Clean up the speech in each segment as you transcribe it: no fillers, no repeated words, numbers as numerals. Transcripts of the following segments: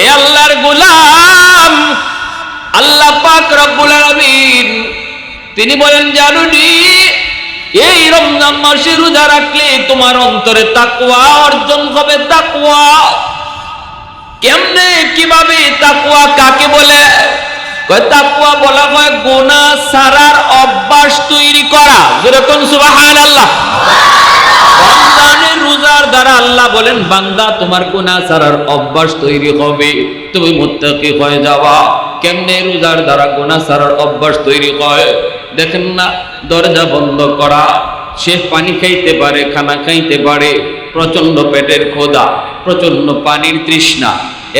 এ আল্লাহর গোলাম, আল্লাহ পাক রব্বুল আলামিন তিনি বলেন, জানুনি এই রমজান মাসে রোজা রাখলে তোমার অন্তরে তাকওয়া অর্জন হবে। তাকওয়া কেমনে, কিভাবে তাকওয়া কাকে বলে? তাকওয়া বলা হয় গুনাহ ছাড়ার অভ্যাস তৈরি করা। যেরকম সুবহানাল্লাহ। রমজানের রোজার দ্বারা আল্লাহ বলেন, বান্দা তোমার গুনাহ ছাড়ার অভ্যাস তৈরি হবে, তুমি মুত্তাকি হয়ে যাবা। কেমনে রোজার দ্বারা গুনাহ ছাড়ার অভ্যাস তৈরি হয়? দেখেন না, দরজা বন্ধ করা, সে পানি খাইতে পারে, খানা খাইতে পারে, প্রচন্ড পেটের ক্ষুধা, প্রচন্ড পানির তৃষ্ণা,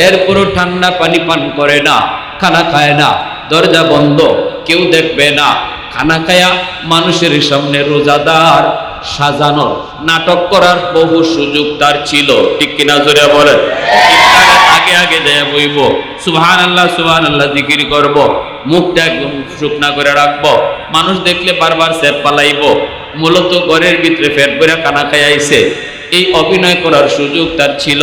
এরপরও ঠান্ডা পানি পান করে না, খানা খায় না, দরজা বন্ধ, কেউ দেখবে না, খানা খায়া মানুষের সামনে রোজাদার সাজানোর, নাটক করার বহু সুযোগ তার ছিল। ঠিক কিনা জোরে বলেন? আগে আগে দেয়া বইব, সুবহানাল্লাহ সুবহানাল্লাহ জিকির করব, মুখটা একদম শুকনা করে রাখবো, মানুষ দেখলে বারবার সেপ পালাইব, মূলত ঘরের ভিতরে পেট ভরে খানা খাই আইছে, এই অভিনয় করার সুযোগ তার ছিল।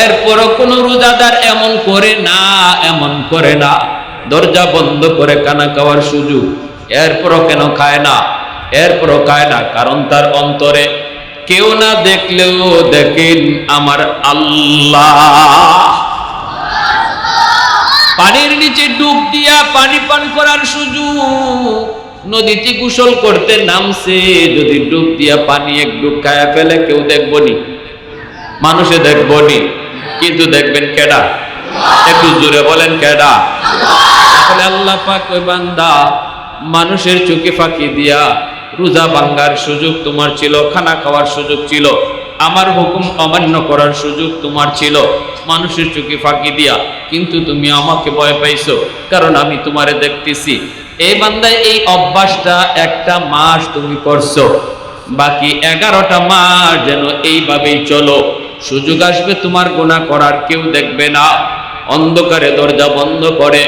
এরপরও কোনো রোজাদার এমন করে না, এমন করে না, দরজা বন্ধ করে খানা খাওয়ার সুযোগ, এরপরও কেন খায় না? এরপরও খায় না কারণ তার অন্তরে কেউ না দেখলেও দেখেন আমার আল্লাহ। পানির নিচে ডুব দিয়া পানি পান করার সুযোগ, নদীতে গোসল করতে নামছে, যদি ডুব দিয়া পানি এক ডুব খায়া ফেলে কেউ দেখবনি, মানুষে দেখবনি, কিন্তু দেখবেন কেডা? একটু জোরে বলেন কেডা? তাহলে আল্লাহ পাক ওই বান্দা, মানুষের চোখে ফাঁকি দিয়া রোজা ভাঙ্গার সুযোগ তোমার ছিল, খানা খাওয়ার সুযোগ ছিল, আমার হুকুম অমান্য করার সুযোগ তোমার ছিল, মানুষের চোখে ফাঁকি দিয়া, কিন্তু তুমি আমাকে ভয় পাইছো কারণ আমি তোমারে দেখতেছি। এই বান্দায় এই অভ্যাসটা একটা মাস তুমি করছো, বাকি 11টা মাস যেন এইভাবেই চলো। সুযোগ আসবে তোমার গুনাহ করার, কেউ দেখবে না, অন্ধকারে দরজা বন্ধ করে।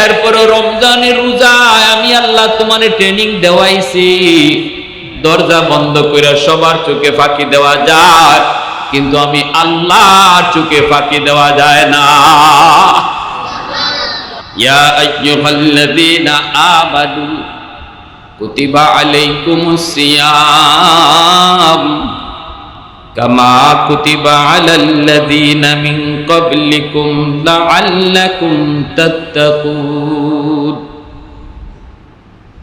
এরপরও রমজানের রোজায় আমি আল্লাহ তোমারে ট্রেনিং দেওয়াইছি, দরজা বন্ধ করে সবার চোখে ফাঁকি দেওয়া যায়, কিন্তু আমি আল্লাহর চোখে ফাঁকি দেওয়া যায় না। ইয়া আইয়ুহাল্লাযীনা আমানু কুতিবা আলাইকুমুস সিয়াম কামা কুতিবা আলাল্লাযীনা মিন ক্বাবলিকুম লাআল্লাকুম তাত্তাকুন।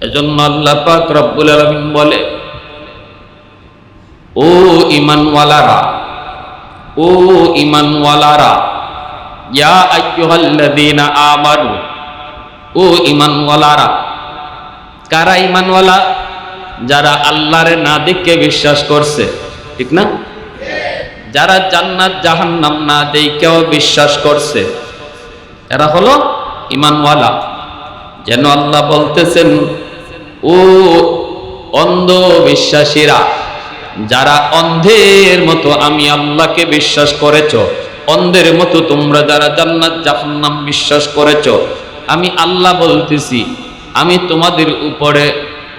এজন্য আল্লাহ পাক রব্বুল আলামিন বলে, ও ঈমানওয়ালারা, ও ঈমানওয়ালারা, ইয়া আইয়ুহাল্লাযীনা আমানু, ও ঈমানওয়ালারা। কারা ঈমানওয়ালা? যারা আল্লাহরে না দেখে বিশ্বাস করছে, ঠিক না? যারা জান্নাত জাহান্নাম না দেখেও বিশ্বাস করছে, এরা হলো ঈমানওয়ালা। যেন আল্লাহ বলতেছেন, ও অন্ধ বিশ্বাসীরা, যারা অন্ধের মতো আমি আল্লাহকে বিশ্বাস করেছো, অন্ধের মতো তোমরা যারা জান্নাত জাহান্নাম বিশ্বাস করেছো, আমি আল্লাহ বলতেছি, আমি তোমাদের উপরে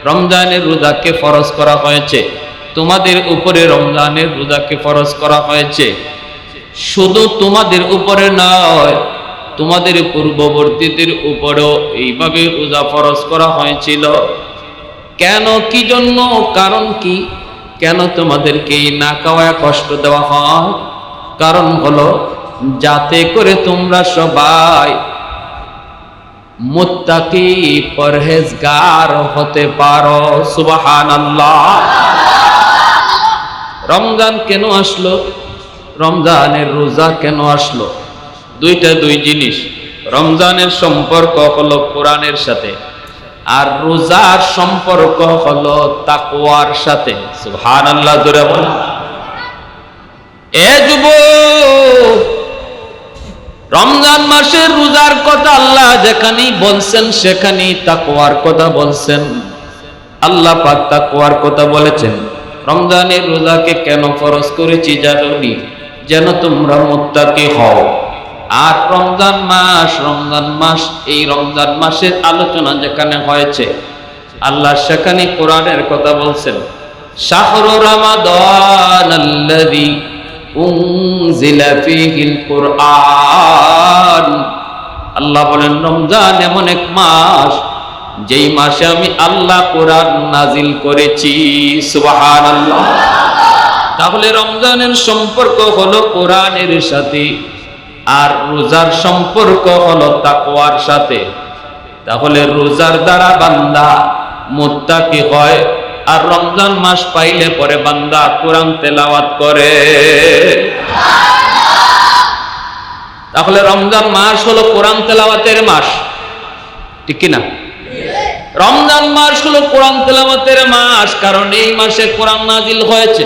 রমজানের রোজাকে ফরজ করা হয়েছে, তোমাদের উপরে রমজানের রোজাকে ফরজ করা হয়েছে। শুধু তোমাদের উপরে নয়, তোমাদের পূর্ববর্তীদের উপরেও এইভাবে রোজা ফরজ করা হয়েছিল। কেন, কি জন্য, কারণ কি? কেন তোমাদেরকে এই না খাওয়ায় কষ্ট দেওয়া হয়? কারণ হলো যাতে করে তোমরা সবাই মুত্তাকি পরহেজগার হতে পারো। সুবহানাল্লাহ। রমজান কেন আসলো? রমজানের রোজা কেন আসলো? দুই জিনিস। রমজানের সম্পর্ক হলো কোরআনের সাথে, আর রোজার সম্পর্ক হলো তাকওয়ার সাথে। সুবহানাল্লাহ জোরে বলেন। এ যুবক, রমজান মাসের রোজার কথা আল্লাহ যেখানেই বলছেন সেখানেই তাকওয়ার কথা বলছেন। আল্লাহ পাক তাকওয়ার কথা বলেছেন। রমজানের রোজাকে কেন ফরজ করেছি জানোনি? যেন তোমরা মুত্তাকি হও। আর রমজান মাস, এই রমজান মাসের আলোচনা যেখানে হয়েছে, আল্লাহ সেখানে কোরআনের কথা বলছেন। শাহরু রমাদান আল্লাযী উনজিলা ফীহিল কুরআন আল্লাহ বলেন রমজান এমন এক মাস যেই মাসে আমি আল্লাহ কোরআন নাজিল করেছি। সুবহানাল্লাহ। তাহলে রমজানের সম্পর্ক হলো কোরআনের সাথে, আর রোজার সম্পর্ক হলো তাকওয়ার সাথে। তাহলে রোজার দ্বারা বান্দা মুত্তাকি হয়, আর রমজান মাস পাইলে পরে বান্দা কোরআন তেলাওয়াত করে। তাহলে রমজান মাস হলো কোরআন তেলাওয়াতের মাস, ঠিক কি না? রমজান মাস হলো কোরআন তেলাওয়াতের মাস, কারণ এই মাসে কোরআন নাজিল হয়েছে।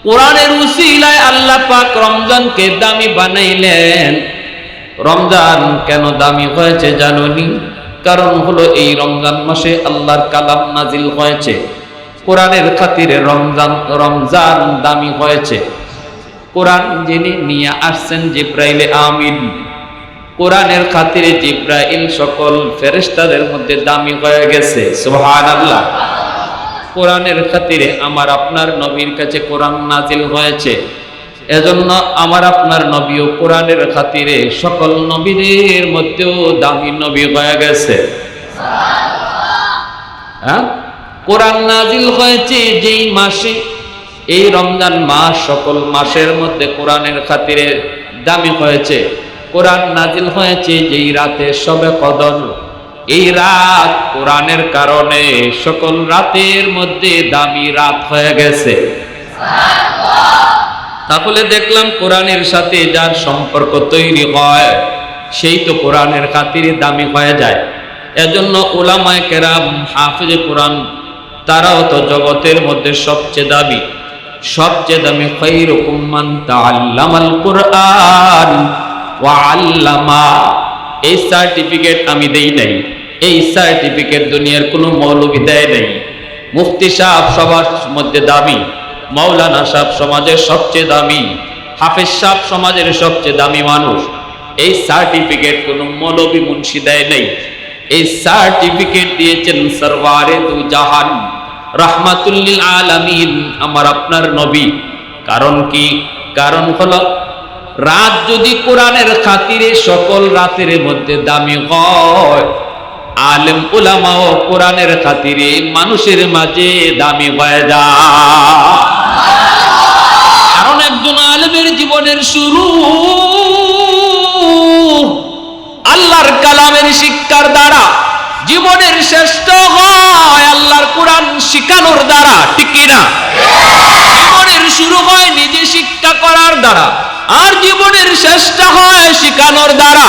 কোরআনের উসিলায় আল্লাহ পাক রমজানকে দামি বানাইলেন। রমজান কেন দামি হয়েছে জানোনি? কারণ হলো এই রমজান মাসে আল্লাহর কালাম নাজিল হয়েছে। কোরআনের খাতিরে রমজান দামি হয়েছে। কোরআন যিনি নিয়ে আসছেন জিব্রাইল আমিন, কোরআনের খাতিরে জিব্রাইল সকল ফেরেশতাদের মধ্যে দামি হয়ে গেছে। সুবহানাল্লাহ। কোরআনের খাতিরে আমার আপনার নবীর কাছে কোরআন নাজিল হয়েছে। এজন্য আমার আপনার নবীও কোরআনের খাতিরে সকল নবীদের মধ্যেও দামি নবী হয়ে গেছে। হ্যাঁ, কোরআন নাজিল হয়েছে যেই মাসে, এই রমজান মাস সকল মাসের মধ্যে কোরআনের খাতিরে দামি হয়েছে। কোরআন নাজিল হয়েছে যেই রাতে শবে কদর, এই রাত কোরআনের কারণে সকল রাতের মধ্যে দামি রাত হয়ে গেছে। তাহলে দেখলাম কোরআনের সাথে যার সম্পর্ক তৈরি হয় সেই তো কোরআনের খাতিরে দামি হয়ে যায়। এজন্য উলামায়ে কেরাম হাফেজে কোরআন তারাও তো জগতের মধ্যে সবচেয়ে দামি। সবচেয়ে দামি খায়রুকুম মান তাআল্লামাল কুরআন ওয়া আল্লামা। এই সার্টিফিকেট আমি দেই নাই, এই সার্টিফিকেট দুনিয়ার কোনো মৌলবি দেয় নাই। মুফতি সাহেব সবার মধ্যে দামি, মাওলানা সাহেব সমাজের সবচেয়ে দামি, হাফেজ সাহেব সমাজের সবচেয়ে দামি মানুষ। এই সার্টিফিকেট কোনো মৌলবি মুন্সি দেয় নাই। এই সার্টিফিকেট দিয়েছেন সরওয়ারে দু জাহান রাহমাতুল লিল আলামিন আমার আপনার নবী। কারণ কি? কারণ হলো রাত যদি কোরআনের খাতিরে সকল রাতের মধ্যে দামি হয়, আলেম উলামাও কোরআনের খাতিরে মানুষের মাঝে দামি হয়ে যায়। কারণ একজন আলেমের জীবনের শুরু আল্লাহর কালামের শিক্ষার দ্বারা, জীবনের শ্রেষ্ঠ হয় আল্লাহর কোরআন শিখানোর দ্বারা, ঠিক কি না? জীবনের শুরু হয় নিজে শিক্ষা করার দ্বারা, আর জীবনের শ্রেষ্ঠ হয় শিখানোর দ্বারা।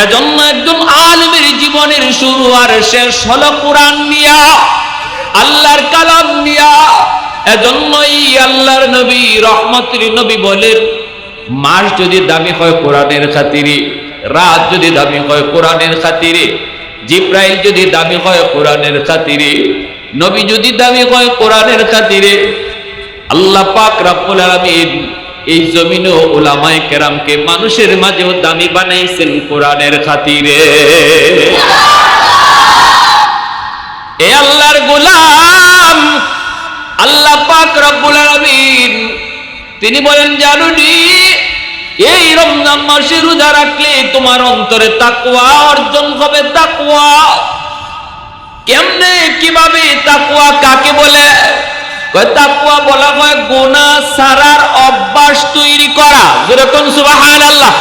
এজন্য একজন আলেমের জীবনের শুরু আর শেষ হলো কোরআন নিয়া, আল্লাহর কালাম নিয়া। এজন্যই আল্লাহর নবী রহমতের নবী বলেন, মাস যদি দামি হয় কোরআনের খাতিরে, রাত যদি দামি হয় কোরআনের খাতিরে, জিব্রাইল যদি দামি হয় কোরআনের খাতিরে, নবী যদি দামি হয় কোরআনের খাতিরে, আল্লাহ পাক রব্বুল আলামিন এই জমিনে উলামায়ে কেরামকে মানুষের মাঝেও দামি বানাইছেন কোরআনের খাতিরে। এ আল্লাহর গোলাম আল্লাহ পাক রব্বুল আলামিন তিনি বলেন, জানুনি এই রমজান মাসে রোজা রাখলে তোমার অন্তরে তাকওয়া অর্জন হবে। তাকওয়া কেমনে, কিভাবে? তাকওয়া কাকে বলে? তাকওয়া বলা হয় গুনাহ ছাড়ার অভ্যাস তৈরি করা। যেরকম সুবহানাল্লাহ।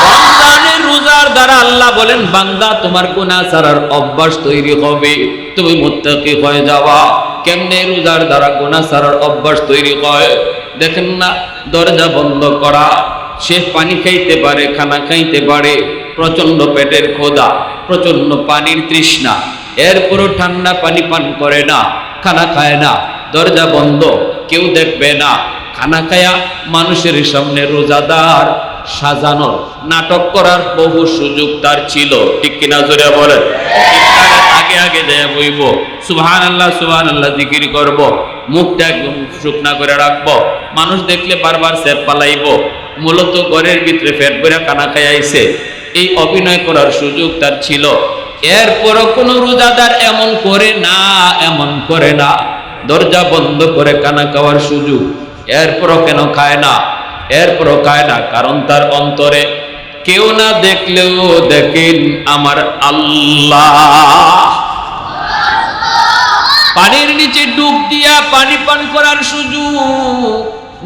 রমজানের রোজার দ্বারা আল্লাহ বলেন, বান্দা তোমার গুনাহ ছাড়ার অভ্যাস তৈরি হবে, তুমি মুত্তাকি হয়ে যাবা। কেমনে? রোজার দ্বারা গুনাহ ছাড়ার অভ্যাস তৈরি হয়। দেখেন না, দরজা বন্ধ করা, সে পানি খাইতে পারে, খানা খাইতে পারে, প্রচন্ড পেটের ক্ষুধা, প্রচন্ড পানির তৃষ্ণা, এরপরও ঠান্ডা পানি পান করে না, খানা খায় না, দরজা বন্ধ, কেউ দেখবে না, খানা খায়া মানুষের সামনে রোজাদার সাজানোর নাটক করার বহু সুযোগ তার ছিল, ঠিক কিনা জোরে বলেন? আগে আগে দেয়া বইব, সুবহানাল্লাহ সুবহানাল্লাহ জিকির করব, মুখটা একদম শুকনা করে রাখবো, মানুষ দেখলে বারবার সেপ পালাইব, মূলত ঘরের ভিতরে পেট ভরে খানা খাই আইছে, এই অভিনয় করার সুযোগ তার ছিল। এরপরও কোন রোজাদার এমন করে না, এমন করে না, দরজা বন্ধ করে খানা খাওয়ার সুযোগ, এরপরও কেন খায় না? এরপরও খায় না কারণ তার অন্তরে কেউ না দেখলেও দেখেন আমার আল্লাহ। পানির নিচে ডুব দিয়া পানি পান করার সুযোগ,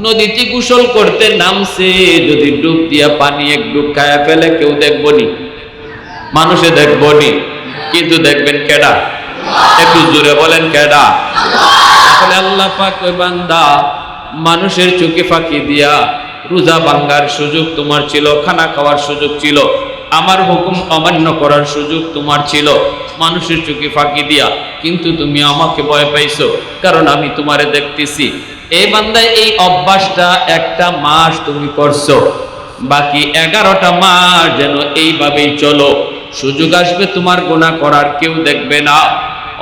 নদীতে গোসল করতে নামছে, যদি ডুব দিয়া পানি এক ডুব খায়া ফেলে কেউ দেখবনি, মানুষে দেখবনি, কিন্তু দেখবেন কেডা? একটু জোরে বলেন কেডা? তাহলে আল্লাহ পাক ওই বান্দা মানুষের চোখে ফাঁকি দিয়া রোজা ভাঙ্গার সুযোগ তোমার ছিল, খানা খাওয়ার সুযোগ ছিল, আমার হুকুম অমান্য করার সুযোগ তোমার ছিল, মানুষের চোখে ফাঁকি দিয়া, কিন্তু তুমি আমাকে ভয় পাইছো কারণ আমি তোমারে দেখতেছি। এই বান্দায় এই অভ্যাসটা একটা মাস তুমি করছো, বাকি 11টা মাস যেন এইভাবেই চলো। সুযোগ আসবে তোমার গুনাহ করার, কেউ দেখবে না,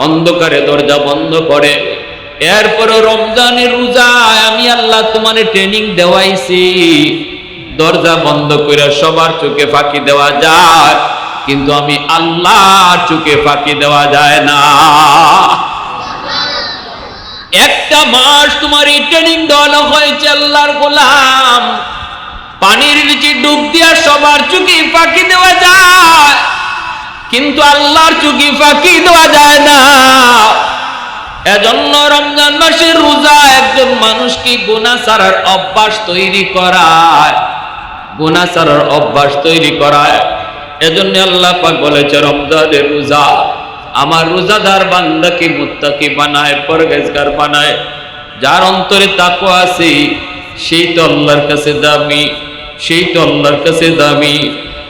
অন্ধকারে দরজা বন্ধ করে। এরপরে রমজানের রোজায় আমি আল্লাহ তোমারে ট্রেনিং দেওয়াইছি, দরজা বন্ধ করে সবার চোখে ফাঁকি দেওয়া যায়, কিন্তু আমি আল্লাহর চোখে ফাঁকি দেওয়া যায় না। একটা মাস তোমার এই ট্রেনিং দেওয়ানো হয়েছে আল্লাহর গোলাম, পানির নিচে ডুব দিয়া সবার চোখে ফাঁকি দেওয়া যায়, কিন্তু আল্লাহর চোখে ফাঁকি দেওয়া যায় না। এজন্য রমজান মাসের রোজা একজন মানুষকে গুনাহ ছাড়ার অভ্যাস তৈরি করায়, গুনাহ ছাড়ার অভ্যাস তৈরি করায়। এজন্য আল্লাহ পাক বলেছে রমজানের রোজা আমার রোজাদার বান্দাকে মুত্তাকি বানায়, পরহেজগার বানায়। যার অন্তরে তাকওয়া আছে সেই তো আল্লাহর কাছে দামি, সেই তো আল্লাহর কাছে দামি।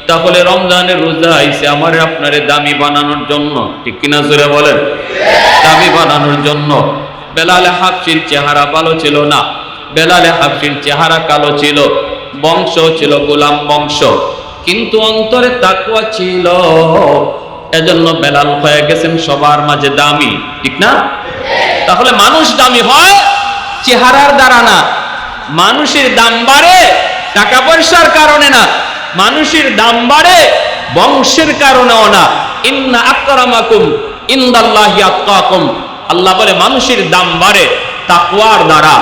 তাহলে রমজানের রোজা আইছে আমারে আপনারে দামি বানানোর জন্য, ঠিক কিনা জোরে বলেন? দামি বানানোর জন্য। বেলালে হাবশির চেহারা ভালো ছিল না, বেলালে হাবশির চেহারা কালো ছিল, বংশ ছিল গোলাম বংশ, কিন্তু অন্তরে তাকওয়া ছিল। এজন্য বেলাল হয়ে গেছেন সবার মাঝে দামি, ঠিক না? তাহলে মানুষ দামি হয় চেহারার দ্বারা না, মানুষের দাম বাড়ে টাকা পয়সার কারণে না, মানুষের দাম বাড়ে বংশের কারণেও না। ইন্না আকরামাকুম ইনদাল্লাহি আতকাকুম, আল্লাহ বলে মানুষের দাম বাড়ে তাকওয়ার দ্বারা,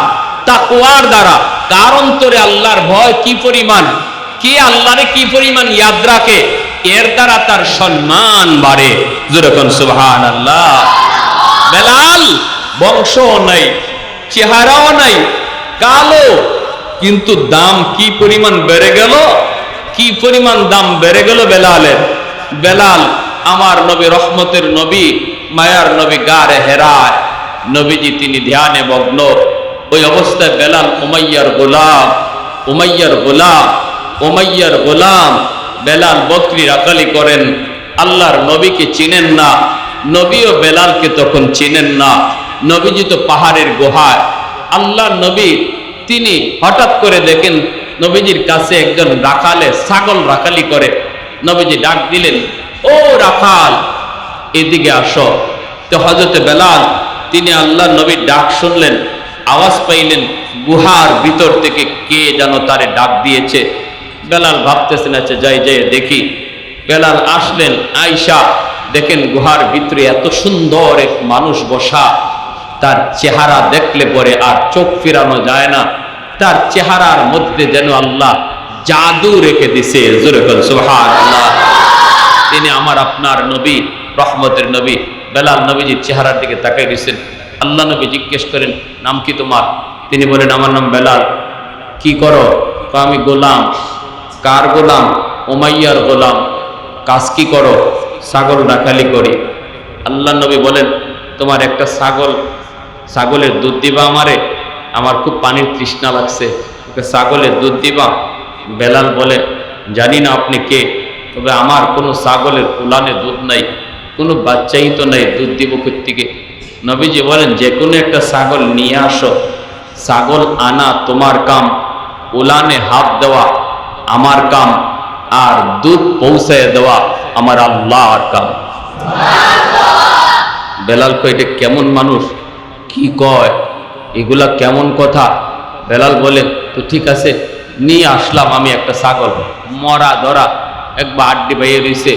তাকওয়ার দ্বারা। কার অন্তরে আল্লাহর ভয় কি পরিমাণ, কে আল্লাহরে কি পরিমাণ ইয়াদ রাখে, এর দ্বারা তার সম্মান বাড়ে। জোরে কোন সুবহানাল্লাহ। বেলাল বংশও নাই, চেহারাও নাই, কালো, কিন্তু দাম কি পরিমাণ বেড়ে গেল, কি পরিমাণ দাম বেড়ে গেল বেলালের। বেলাল আমার নবী, রহমতের নবী, মায়ার নবী গারে হেরায় নবীজি তিনি ধ্যানে মগ্ন। ওই অবস্থায় বেলাল উমাইয়ার গোলাম, উমাইয়ার গোলাম, উমাইয়ার গোলাম। বেলাল বকরি রাখালি করেন, আল্লাহর নবীকে চিনেন না, নবীও বেলালকে তখন চিনেন না। নবীজি তো পাহাড়ের গুহায়, আল্লাহর নবী তিনি হঠাৎ করে দেখেন নবীজির কাছে একজন রাখালে ছাগল রাখালি করে। নবীজি ডাক দিলেন, ও রাখাল এদিকে আসো। তো হযরতে বেলাল তিনি আল্লাহর নবীর ডাক শুনলেন, আওয়াজ পাইলেন গুহার ভিতর থেকে কে যেন তারে ডাক দিয়েছে। বেলাল ভাবতেছেন আচ্ছা যাই যাই দেখি। বেলাল আসলেন, আয়সা দেখেন গুহার ভিতরে এত সুন্দর এক মানুষ বসা, তার চেহারা দেখলে পরে আর চোখ ফিরানো যায় না, তার চেহারার মধ্যে যেন আল্লাহ জাদু রেখে দিছে। জোরে বল সুবহানাল্লাহ। তিনি আমার আপনার নবী, রহমতের নবী। বেলাল নবীজির চেহারার দিকে তাকাই দিয়েছেন। আল্লাহ নবী জিজ্ঞেস করেন, নাম কি তোমার? তিনি বলেন, আমার নাম বেলাল। কি করো? আমি গোলাম। কার গোলাম? উমাইয়ার গোলাম। কাজ কি করো? ছাগল রাখালি করি। আল্লাহ নবী বলেন, তোমার একটা ছাগলের দুধ দিবা আমারে, আমার খুব পানির তৃষ্ণা লাগছে, ছাগলের দুধ দিবা? বেলাল বলে, জানি না আপনি কে, তবে আমার কোনো ছাগলের উলানে দুধ নাই, কোনো বাচ্চাই তো নাই, দুধ দিব কোত্থেকে? নবীজি বলেন, যে কোনো একটা ছাগল নিয়ে আসো, ছাগল আনা তোমার কাম, উলানে হাত দেওয়া আমার কাম, আর দুধ পৌঁছায় দেওয়া আমার আল্লাহর কাম। বেলাল কয়, এটা কেমন মানুষ, কি কয়, এগুলা কেমন কথা? বেলাল বলে, তো ঠিক আছে, নিয়ে আসলাম আমি একটা ছাগল, মরা ধরা, একবার আড্ডি বাইয়ে রয়েছে,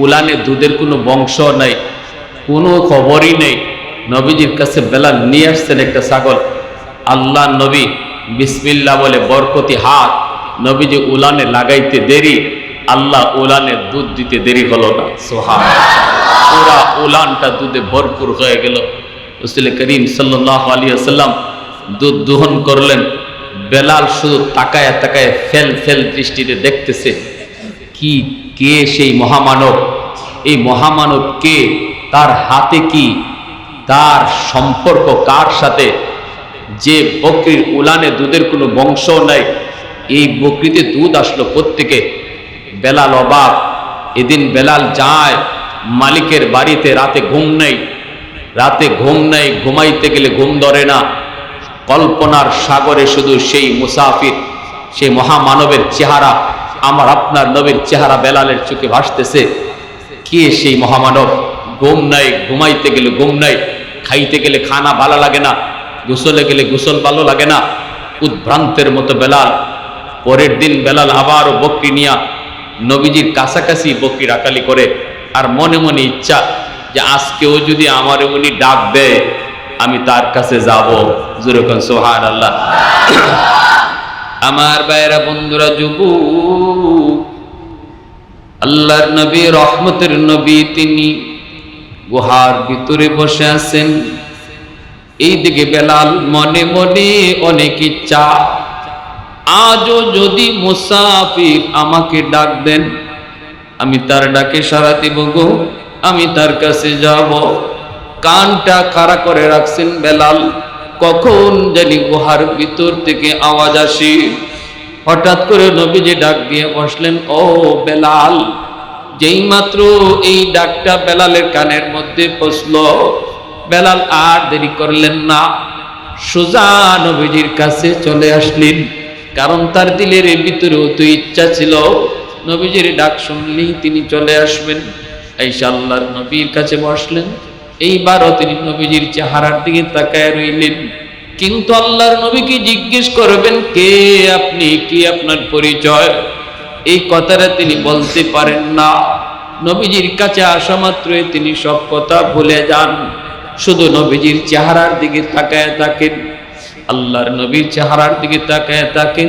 উলানে দুধের কোনো বংশ নাই, কোনো খবরই নেই। নবীজির কাছে বেলাল নিয়ে আসছেন একটা ছাগল। আল্লাহ নবী বিসমিল্লাহ বলে বরকতি হাত নবীজি উলানে লাগাইতে দেরি, আল্লাহ উলানে দুধ দিতে দেরি হলো না, সুবহানাল্লাহ। পুরা উলানটা দুধে ভরপুর হয়ে গেল। রাসূল করিম সাল্লাল্লাহু আলাইহি ওয়াসাল্লাম দুধ দোহন করলেন। বেলাল শুধু তাকায় তাকায় ফেল ফেল দৃষ্টিতে দেখতেছে, কি কে সেই মহামানব, এই মহামানব কে, তার হাতে কি, তার সম্পর্ক কার সাথে, যে বকরির উলানে দুধের কোনো বংশ নাই, এই বকরিতে দুধ আসলো কোত্থেকে? বেলাল অবাক। এদিন বেলাল যায় মালিকের বাড়িতে, রাতে ঘুম নেই, রাতে ঘুম নেই, ঘুমাইতে গেলে ঘুম ধরে না। কল্পনার সাগরে শুধু সেই মুসাফির, সেই মহামানবের চেহারা, আমার আপনার নবীর চেহারা বেলালের চোখে ভাসতেছে। কে সেই মহামানব? ঘুম নাই, ঘুমাইতে গেলে ঘুম নাই, খাইতে গেলে খানা ভালো লাগে না, গোসলে গেলে গোসল ভালো লাগে না, উদ্ভ্রান্তের মতো বেলাল। পরের দিন বেলাল আবারও বকরি নিয়া নবীজির কাছাকাছি বকরি রাখালি করে, আর মনে মনে ইচ্ছা যে আজকেও যদি আমার উনি ডাক দেয় আমি তার কাছে যাব। যেরকম সুবহানাল্লাহ। আমার ভাইরা, বন্ধুরা, যুবক, আল্লাহর নবী, রহমতের নবী, তিনি গুহার ভিতরে বসে আছেন। এইদিকে বেলাল মনে মনে অনেক ইচ্ছা, আজও যদি মুসাফির আমাকে ডাক দেন আমি তার ডাকে সাড়া দিব গো, আমি তার কাছে যাব। কানটা খাড়া করে রাখছেন বেলাল, কখন জানি গুহার ভিতর থেকে আওয়াজ আসে। হঠাৎ করে নবীজি ডাক দিয়ে বসলেন, ও বেলাল। যেই মাত্র এই ডাকটা বেলালের কানের মধ্যে পৌঁছলো, বেলাল আর দেরি করলেন না, সোজা নবীজির কাছে চলে আসলেন। কারণ তার দিলের ভিতরেও তো ইচ্ছা ছিল নবীজির ডাক শুনলেই তিনি চলে আসবেন। আয়েশা আল্লাহর নবীর কাছে বসলেন। এইবারও তিনি নবীজির চেহারার দিকে তাকায় রইলেন, কিন্তু আল্লাহর নবীকে জিজ্ঞেস করবেন, কে আপনি, কি আপনার পরিচয়, এই কথাটা তিনি বলতে পারেন না। নবীজির কাছে আসা মাত্রই তিনি সব কথা ভুলে যান, শুধু নবীজির চেহারার দিকে তাকায় থাকেন, আল্লাহর নবীর চেহারার দিকে তাকায় থাকেন।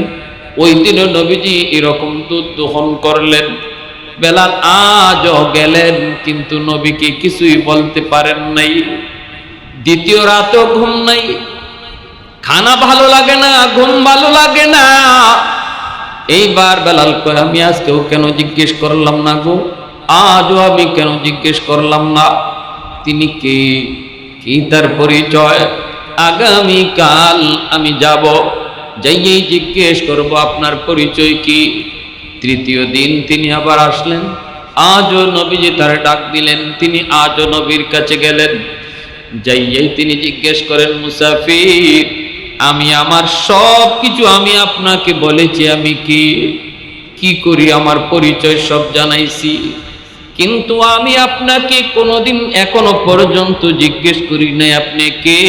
ওই দিনও নবীজি এরকম দুধ দোহন করলেন। বেলাল আজও গেলেন, কিন্তু নবীকে কিছুই বলতে পারেন নাই। দ্বিতীয় রাতেও ঘুম নাই, খানা ভালো লাগে না, ঘুম ভালো লাগে না। এইবার বেলাল কয়, আমি আজকেও কেন জিজ্ঞেস করলাম না গো, আজও আমি কেন জিজ্ঞেস করলাম না তিনি কে, কি তার পরিচয়। আগামীকাল আমি যাব, যাইয়েই জিজ্ঞেস করব আপনার পরিচয় কি। তৃতীয় দিন তিনি আবার আসলেন, আজও নবীজি তার ডাক দিলেন, তিনি আজও নবীর কাছে গেলেন। যাইয়েই তিনি জিজ্ঞেস করেন, মুসাফির, আমি আমার সব কিছু আমি আপনাকে বলেছি, আমি কি করি, আমার পরিচয় সব জানাইছি, কিন্তু আমি আপনাকে কোনোদিন এখনো পর্যন্ত জিজ্ঞেস করি নাই আপনি কে।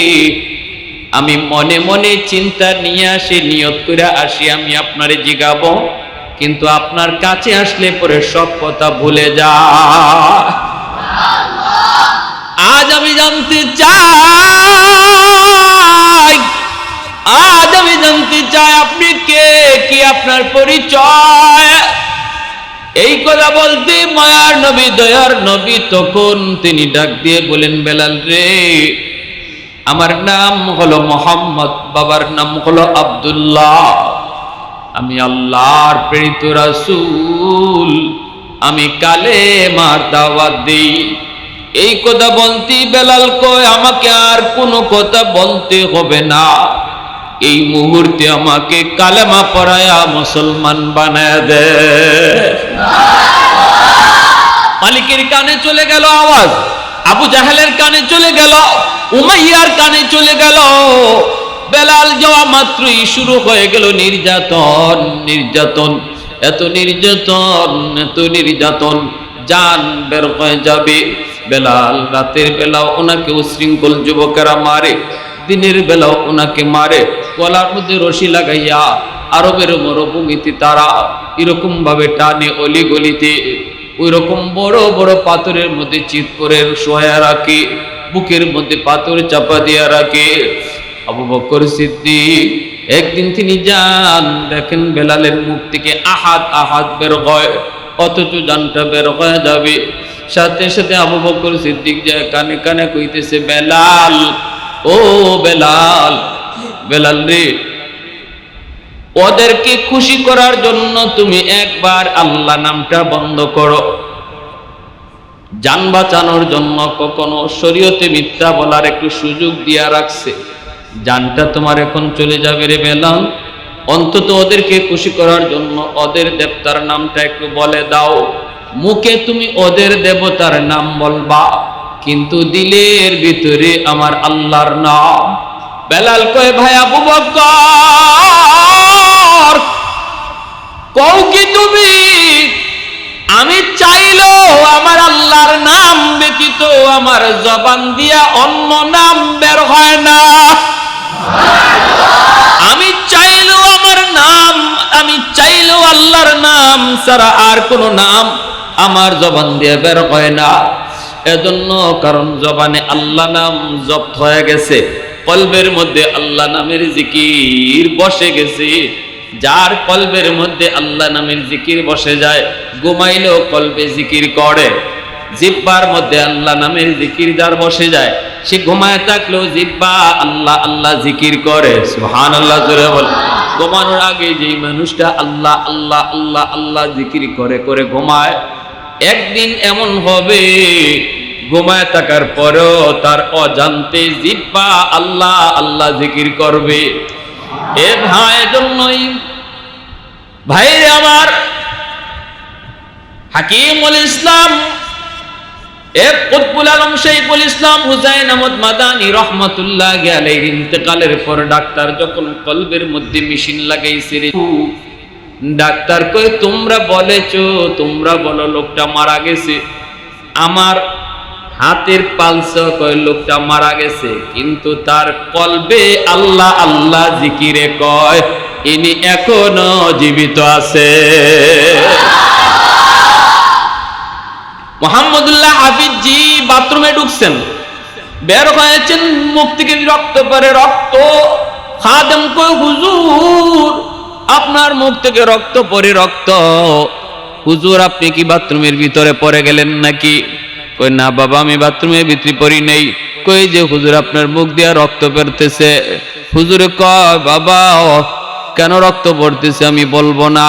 আমি মনে মনে চিন্তা নিয়ে আসি, নিয়ত করে আসি আমি আপনারে জিগাবো, কিন্তু আপনার কাছে আসলে পরে সব কথা ভুলে যা। আজ আমি জানতে চাই, আজ আমি জানতে চাই আপনি কে, কি আপনার পরিচয়। এই কথা বলতে মায়ার নবী, দয়ার নবী, তখন তিনি ডাক দিয়ে বলেন, বেলাল রে, আমার নাম হলো মোহাম্মদ, বাবার নাম হলো আব্দুল্লাহ, আমি আল্লাহর প্রেরিত রাসূল, আমি কালেমার দাওয়াত দেই। এই কথা বলতে বেলাল কয়, আমাকে আর কোনো কথা বলতে হবে না, এই মুহূর্তে আমাকে কালেমা পড়ায়া মুসলমান বানায় দে। মালিকের কানে চলে গেল আওয়াজ, আবু জাহেলের কানে চলে গেল, উমাইয়ার কানে চলে গেল। বেলাল যাওয়া মাত্রই শুরু হয়ে গেল নির্যাতন, নির্যাতন, এত নির্যাতন, এত নির্যাতন, জান বের হয়ে যাবে। বেলাল রাতের বেলাও ওনাকে উশৃঙ্খল যুবকেরা মারে, দিনের বেলাও ওনাকে মারে, গলার মধ্যে রশি লাগাইয়া আরবের মরুভূমিতে তারা এরকম ভাবে টানে, অলি গলিতে ওই রকম বড় বড় পাথরের মধ্যে চিৎ করে শোয়া রাখে, বুকের মধ্যে পাথর চাপা দিয়া রাখে। আবু বকর সিদ্দিক একদিন তিনি যান, দেখেন বেলালের মুখ থেকে আহাদ আহাদ বের হয়, অথচ জানটা বের হয়ে যাবে। সাথে সাথে আবু বকর সিদ্দিক যায় কানে কানে কইতেছে, বেলাল, ও বেলাল, বেলাল রে, ওদেরকে খুশি করার জন্য তুমি একবার আল্লাহ নামটা বন্ধ করো। জান বাঁচানোর জন্য কখনো শরীয়তে মিথ্যা বলার একটু সুযোগ দিয়া রাখছে। জানটা তোমার এখন চলে যাবে রে বেলাল, অন্তত ওদেরকে খুশি করার জন্য ওদের দেবতার নামটা একটু বলে দাও। মুখে তুমি ওদের দেবতার নাম বলবা, কিন্তু দিলের ভিতরে আমার আল্লাহর নাম। বেলাল কয়, ভাই আবু বকর, কও কি তুমি? আমি চাইলো আমার আল্লাহর নাম ব্যতীত আমার জবান দিয়া অন্য নাম বের হয় না। আমি চাইলো আমার নাম, আমি চাইলো আল্লাহর নাম ছাড়া আর কোনো নাম আমার জবান দিয়ে বের হয় না। এজন্য কারণ জবানে আল্লাহ নাম জপ্ত হয়ে গেছে, কলবের মধ্যে আল্লাহ নামের জিকির বসে গেছে। যার কলবের মধ্যে আল্লাহ নামের জিকির বসে যায়, ঘুমাইলেও কলবে জিকির করে। জিহ্বার মধ্যে আল্লাহ নামের জিকির যার বসে যায়, সে ঘুমায় থাকলেও জিহ্বা আল্লাহ আল্লাহ জিকির করে। সুবহানাল্লাহ জোরে বল। ঘুমানোর আগে যেই মানুষটা আল্লাহ আল্লাহ আল্লাহ আল্লাহ জিকির করে করে ঘুমায়, একদিন এমন হবে ঘুমায় থাকার পরেও তার অজান্তে জিহ্বা আল্লাহ আল্লাহ জিকির করবে। এ ভাই, জন্যই ভাইরে আমার, হাকিমুল ইসলাম কুতবুল আলম শৈখুল ইসলাম হুসাইন আহমদ মাদানী রহমাতুল্লাহি আলাইহি ইন্তেকালের পর ডাক্তার যখন কলবের মধ্যে মেশিন লাগাইছে, ডাক্তার কয়, তোমরা বলেছো, তোমরা বলো লোকটা মারা গেছে। আমার হাতের পালস কয় লোকটা মারা গেছে, কিন্তু তার কলবে আল্লাহ আল্লাহ জিকিরে কয় ইনি এখনো জীবিত আছে। মোহাম্মদুল্লাহ হাফিজ জি বাথরুমে ঢুকছেন, বের হয়েছেন, মুখ থেকে রক্ত পরে, রক্ত। খাদেম কয়, হুজুর আপনার মুখ থেকে রক্ত পরে, রক্ত। হুজুর আপনি কি বাথরুমের ভিতরে পড়ে গেলেন নাকি? কই না বাবা, আমি বাথরুমের ভিতরে পড়ি নেই। কই যে হুজুর আপনার মুখ দিয়ে রক্ত পড়তেছে। হুজুরে কয়, বাবা কেন রক্ত পড়তেছে আমি বলবো না,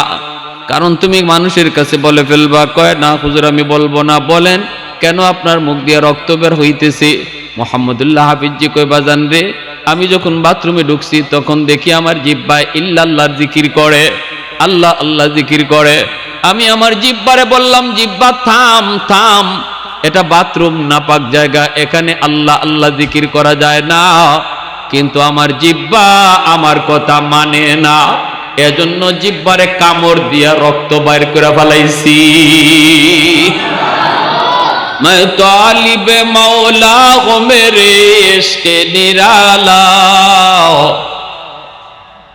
কারণ তুমি মানুষের কাছে বলে ফেলবা। কয় না হুজুর আমি বলবো না। বলেন কেন আপনার মুখ দিয়ে রক্ত বের হইতেছে? মোহাম্মদুল্লাহ হাফিজ জি কয়, বাজান রে, আমি যখন বাথরুমে ঢুকছি তখন দেখি আমার জিহ্বায় ইল্লাল্লাহর জিকির করে, আল্লাহ আল্লাহ জিকির করে। আমি আমার জিহ্বারে বললাম, জিহ্বা থাম থাম, এটা বাথরুম নাপাক জায়গা, এখানে আল্লাহ আল্লাহ জিকির করা যায় না। কিন্তু আমার জিহ্বা আমার কথা মানে না, এজন্য জিহ্বারে কামড় দিয়া রক্ত বাইর করে ফেলাইছি। मैं तालिब मौला हो मेरे इश्क निराला,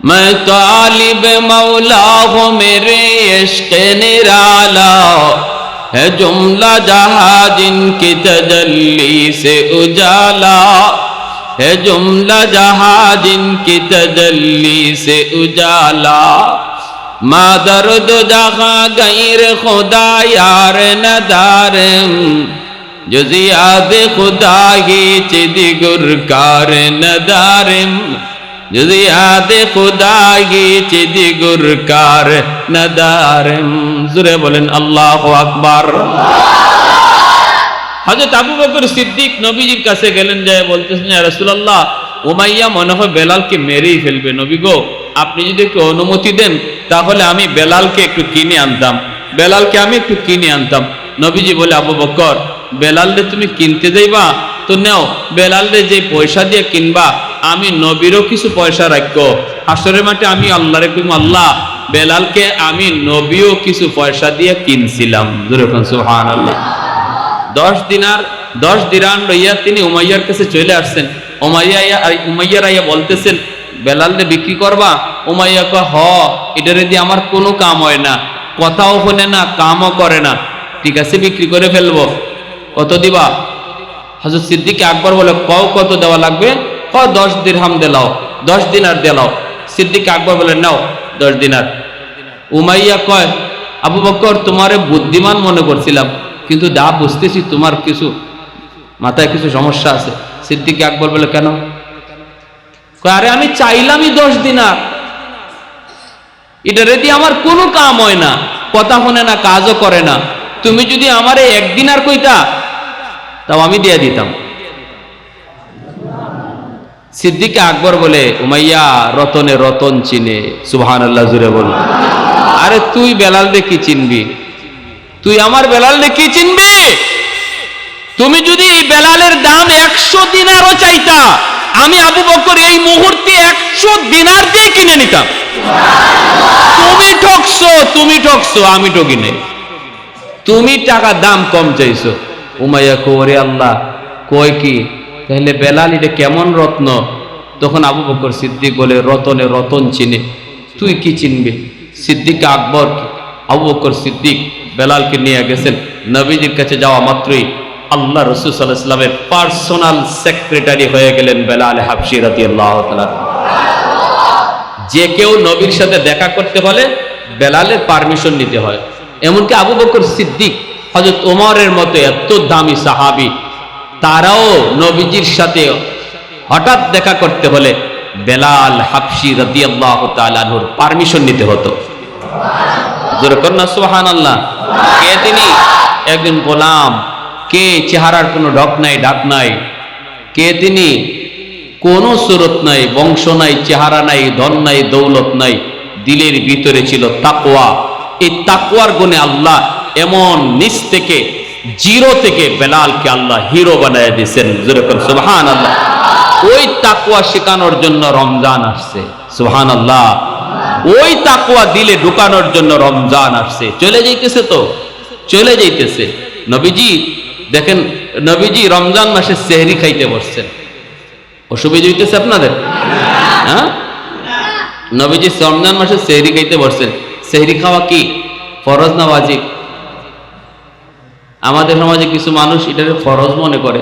मैं तालिब मौला हो मेरे इश्क निराला, है जुमला जहां जिनकी तजल्ली से उजाला, है जुमला जहां जिनकी तजल्ली से उजाला, मा दर्द जहां गैर खुदा यार नदारम, जुज़ याद खुदा ही चिदी गुरकार नदारम, जुज़ याद खुदा ही चिदी गुरकार नदारम। जुरे बोलें अल्लाहु আকবার। হযরত আবু বকর সিদ্দিক নবীজির কাছে গেলেন, যায় বলতেছেন, ইয়া রাসূলুল্লাহ, উমাইয়া মনে হয় বেলালকে মেরেই ফেলবে, নবী গো আপনি যদি একটু অনুমতি দেন তাহলে আমি বেলালকে একটু কিনে আনতাম, বেলালকে আমি একটু কিনে আনতাম। নবীজি বলে, আবু বকর বেলালরে তুমি কিনতে যাইবা তো নাও, বেলালরে যে পয়সা দিয়ে কিনবা আমি নবীরও কিছু পয়সা রাখবো, হাসরের মাঠে আমি আল্লাহরে কইম, আল্লাহ বেলালকে আমি নবীও কিছু পয়সা দিয়ে কিনছিলাম। সুবহানাল্লাহ। 10 দিনার লইয়া তিনি উমাইয়ার কাছে চলে আসছেন। উমাইয়ার আইয়া বলতেছেন, বেলালরে বিক্রি করবা? উমাইয়া কয়, হ, এটারে দিয়ে আমার কোনো কাম হয় না, কথাও শোনে না, কামও করে না, ঠিক আছে বিক্রি করে ফেলবো। কত দিবা? হযরত সিদ্দিক আকবর বলে, কও কত দেওয়া লাগবে? 10 দিরহাম দিলাও, 10 দিনার দিলাও। সিদ্দিক আকবর বলে, নাও 10 দিনার। উমাইয়া কয়, আবু বকর তোমারে বুদ্ধিমান মনে করছিলাম, কিন্তু যা বুঝতেছি তোমার কিছু মাথায় কিছু সমস্যা আছে। সিদ্দিক আকবর বলে, কেন? আরে আমি চাইলামই 10 দিনার, এটা রেডি আমার কোনো কাম হয় না, কথা শোনে না, কাজও করে না। তুমি যদি আমারে 1 দিনার কইতা তাও আমি দিয়ে দিতাম। সিদ্দিক আকবর বলে, উমাইয়া রতনে রতন চিনে। সুবহানাল্লাহ, জুড়ে বল। আরে তুই বেলাল দে কি চিনবি? তুই আমার বেলাল দে কি চিনবি? তুমি যদি এই বেলালের দাম 100 দিনারও চাইতা, আমি আবু বকর এই মুহূর্তে 100 দিনার দিয়ে কিনে নিতাম। তুমি ঠকছো, তুমি ঠকছো, আমি ঠকি নাই। তুমি টাকা দাম কম চাইছো। উমাইয়া কোরে আল্লাহ কয় কি, তাহলে বেলাল এটা কেমন রত্ন? তখন আবু বকর সিদ্দিক বলে, রতনে রতন চিনে। তুই কি চিনবি? সিদ্দিক আকবর আবু বকর সিদ্দিক বেলালকে নিয়ে গেছেন। নবীজির কাছে যাওয়া মাত্রই আল্লাহ রাসূল সাল্লাল্লাহু আলাইহি ওয়াসাল্লামের পার্সোনাল সেক্রেটারি হয়ে গেলেন বেলাল হাবশী রাদিয়াল্লাহু তাআলা। যে কেউ নবীর সাথে দেখা করতে হলে বেলালের পারমিশন নিতে হয়। এমনকি আবু বকর সিদ্দিক, হযরত ওমরের মতো এত দামি সাহাবী, তারাও নবীজির সাথে হঠাৎ দেখা করতে হলে বেলাল হাবশী রাদিয়াল্লাহু তাআলা আনহুর পারমিশন নিতে হতো। জোরে কর না সুবহানাল্লাহ। কে তিনি? একজন গোলাম। কে? চেহারার কোনো ঢক নাই, ডাক নাই। কে তিনি? কোনো সুরত নাই, বংশ নাই, চেহারা নাই, ধন নাই, দৌলত নাই, দিলের ভিতরে ছিল তাকওয়া। এই তাকওয়ার গুণে আল্লাহ এমন নিচ থেকে, জিরো থেকে বেলালকে আল্লাহ হিরো বানায় দিয়েছেন। জোরে কর সুবহানাল্লাহ। ওই তাকওয়া শেখানোর জন্য রমজান আসছে। সুবহানাল্লাহ। ওই তাকওয়া দিলে ঢুকানোর জন্য রমজান আসছে। চলে যাইতেছে তো, চলে যাইতেছে। নবীজি দেখেন, নবীজি রমজান মাসে সেহরি খাইতে বসছেন। অসুবিধা হইতেছে আপনাদের? হ্যাঁ, নবীজি রমজান মাসে সেহরি খাইতে বসছেন। সেহরি খাওয়া কি ফরজ না ওয়াজিব? আমাদের সমাজে কিছু মানুষ এটাকে ফরজ মনে করে,